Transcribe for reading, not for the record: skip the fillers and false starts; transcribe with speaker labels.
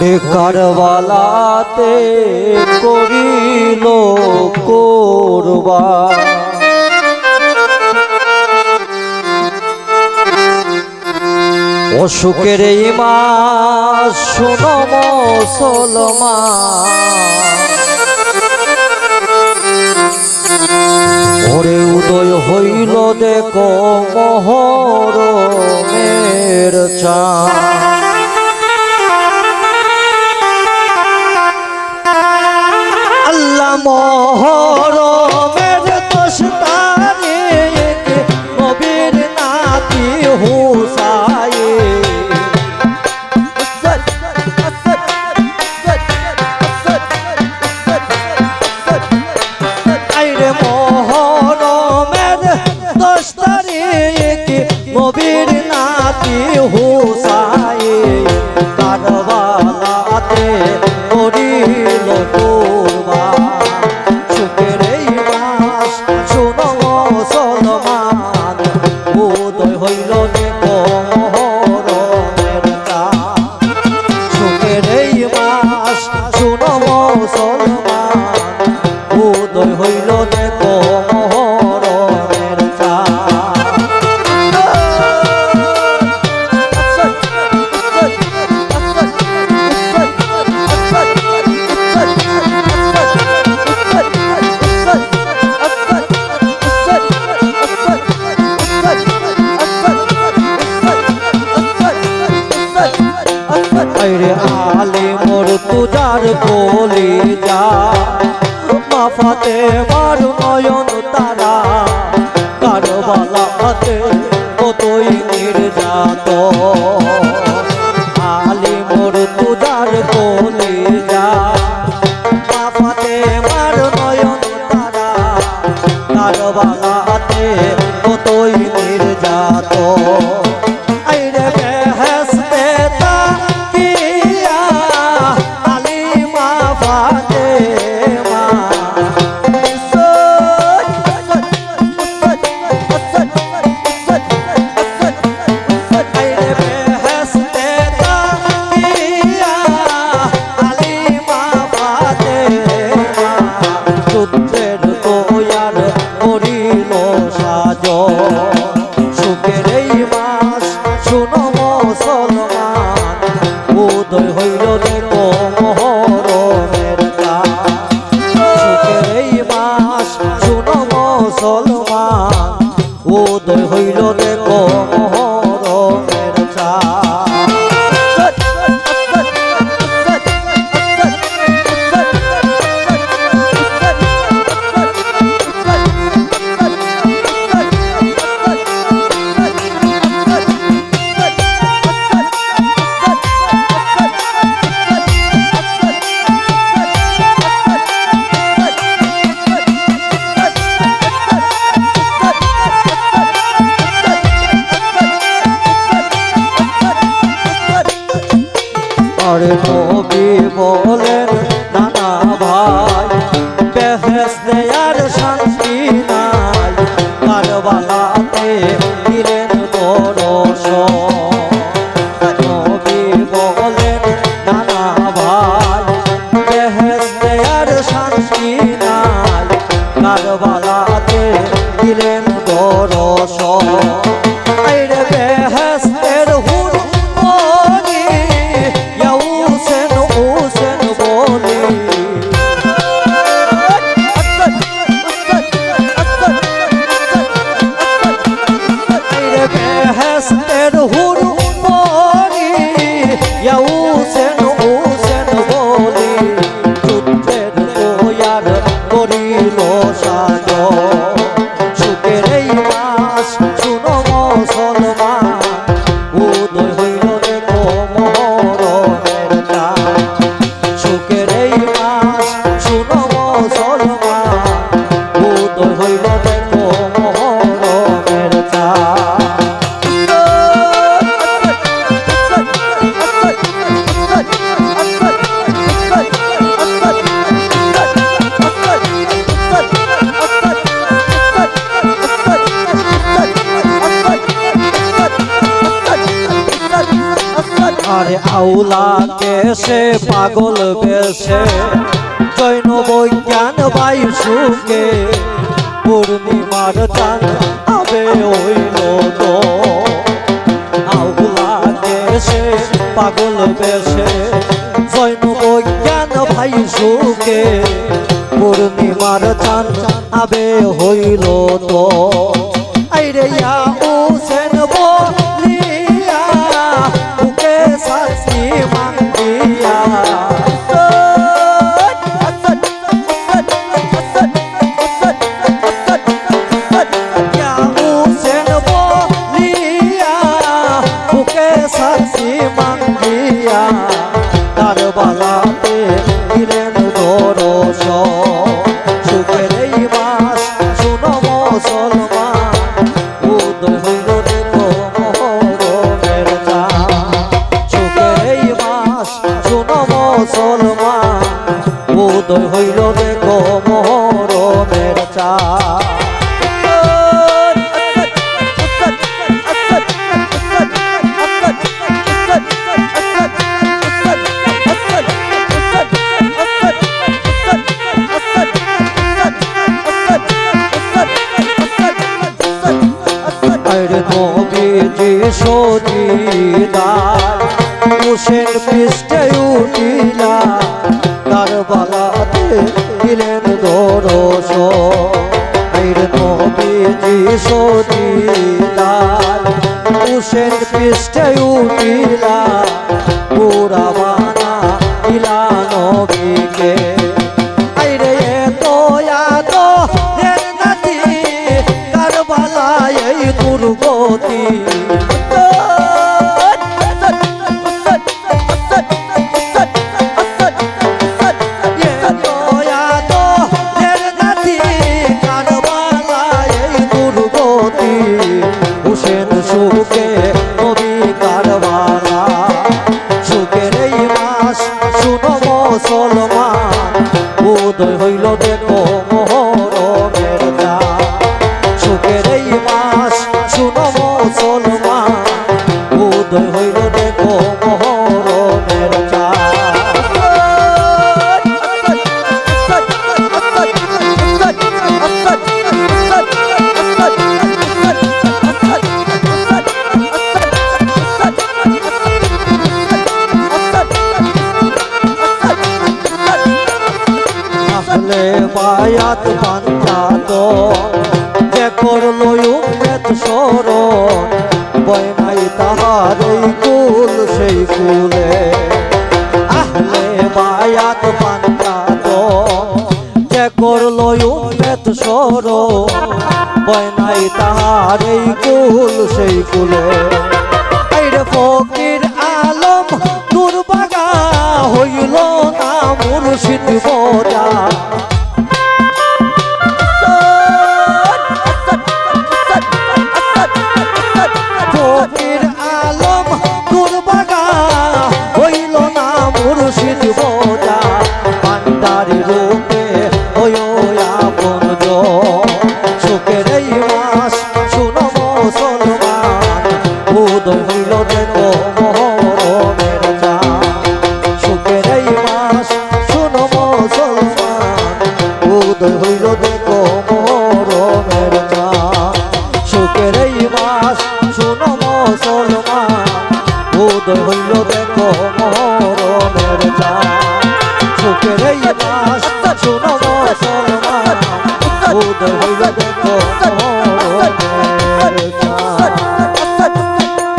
Speaker 1: ওরে কারবালাতে করিল কোরবান, অসুখের এই মাস শোনো মুসলমান, ওরে উদয় হইল দেখো মহরমের চাঁদ। আল্লাহ মহরমের 10 তারিখ নবীর নাতি হুসাইন, আইরে মহরমের 10 তারিখ নবীর নাতি হুসাইন, কারবালাতে করিল কোরবান, সুখের এই মাস শোনো মুসলমান, উদয় হইল দেখো মহরমের চাঁদ। সুখের এই মাস শোনো মুসলমান, উদয় হইল দেখো মহরমের চাঁদ। আইরে আলে মোর তুজার বলে যা, মাফাতে মার নয়ন তারা, কারবালাতে কতই নির্যাতন। আলে মোর তুজার বলে যা, মাফাতে মার নয়ন তারা, কারবালাতে কতই নির্যাতন। আইরে বেহেশতে তাকিয়া আলিমা ফাতেমা, আইরে বেহেশতে তাকিয়া আলিমা ফাতেমা, পুত্রের দয়ার করিল সাজন। সুখের এই মাস শোনো মুসলমান, উদয় হইল দেখো মহরমের চাঁদ। সুখের এই মাস শোনো মুসলমান, উদয় হইল দেখো মহরমের চাঁদ। আরে নবী বলেন নানা ভাই, বেহেশতে আর শান্তি নাই, কারবালাতে দিলেন দর্শন। নবী বলেন নানা ভাই, বেহেশতে আর শান্তি নাই, কারবালাতে দিলেন দর্শন। আইরে বেহেশতের হুর বেহেশতের হুর পরি হুসেন হুসেন বলি, যুদ্ধের দয়ার করিল সাজন। সুখের এই মাস শোনো মুসলমান, আরে আউলা কেসে পাগল বেশে জৈন বৈজ্ঞান বায়ু সুখে পূর্ণিমার চান আবে হইল তো আউলা কেসে পাগল বেশে জৈন বৈজ্ঞান ভাই সুখে পূর্ণিমার চান আবে হইল তো আইরে ইয়া হোসেন বলিয়া বুকে শাস্তি মাঙ্গিয়া তার বালাতে দিলেন দরস সুখের এই মাস শুনো মুসলমান উদয় হইল দেখো মহরমের চাঁদ সুখের এই মাস শুনো মুসলমান উদয় হইল দেখো মহরমের চাঁদ নবীজি সজিদার হোসেন পৃষ্ঠে উঠিলা কারবালাতে দিলেন দরস নবীজি সজিদার হোসেন পৃষ্ঠে উঠিলা পুরা বানা দিলা নবীকে আইরে তো নাতি কারবালায় এই দুর্গতি হোসেন সুখে নবী কারবালা সুখের এই মাস শুনো মুসলমান উদয় হইল দেখো মহরমের চাঁদ সুখের এই মাস শুনো মুসলমান উদয় হইল দেখো মহরমের চাঁদ বায়াত পাঞ্জাত যে করলো উম্মেত স্মরণ বয় নাই তাহার এই কুল সেই কুলে আহলে বায়াত পাঞ্জাত যে করলো উম্মেত স্মরণ বয় নাই তাহার এই কুল সেই কুলে আইরে ফকির আলম দুর্বাগা হইল না মুর্শিদ বজা ফকির আলম দুর্বাগা হইল না মুর্শিদ বজা ভান্ডারি রূপে আপন সুখের এই মাস শুনো মুসলমান উদয় হইল দেখো মহরমের চাঁদ সুখের এই মাস শুনো মুসলমান উদয় হইল দেখো মহরমের চাঁদ সুখের এই মাস শুনো মুসলমান উদয় হইল দেখো মহরমের চাঁদ সুখের এই মাস শুনো মুসলমান উদয় হইল দেখো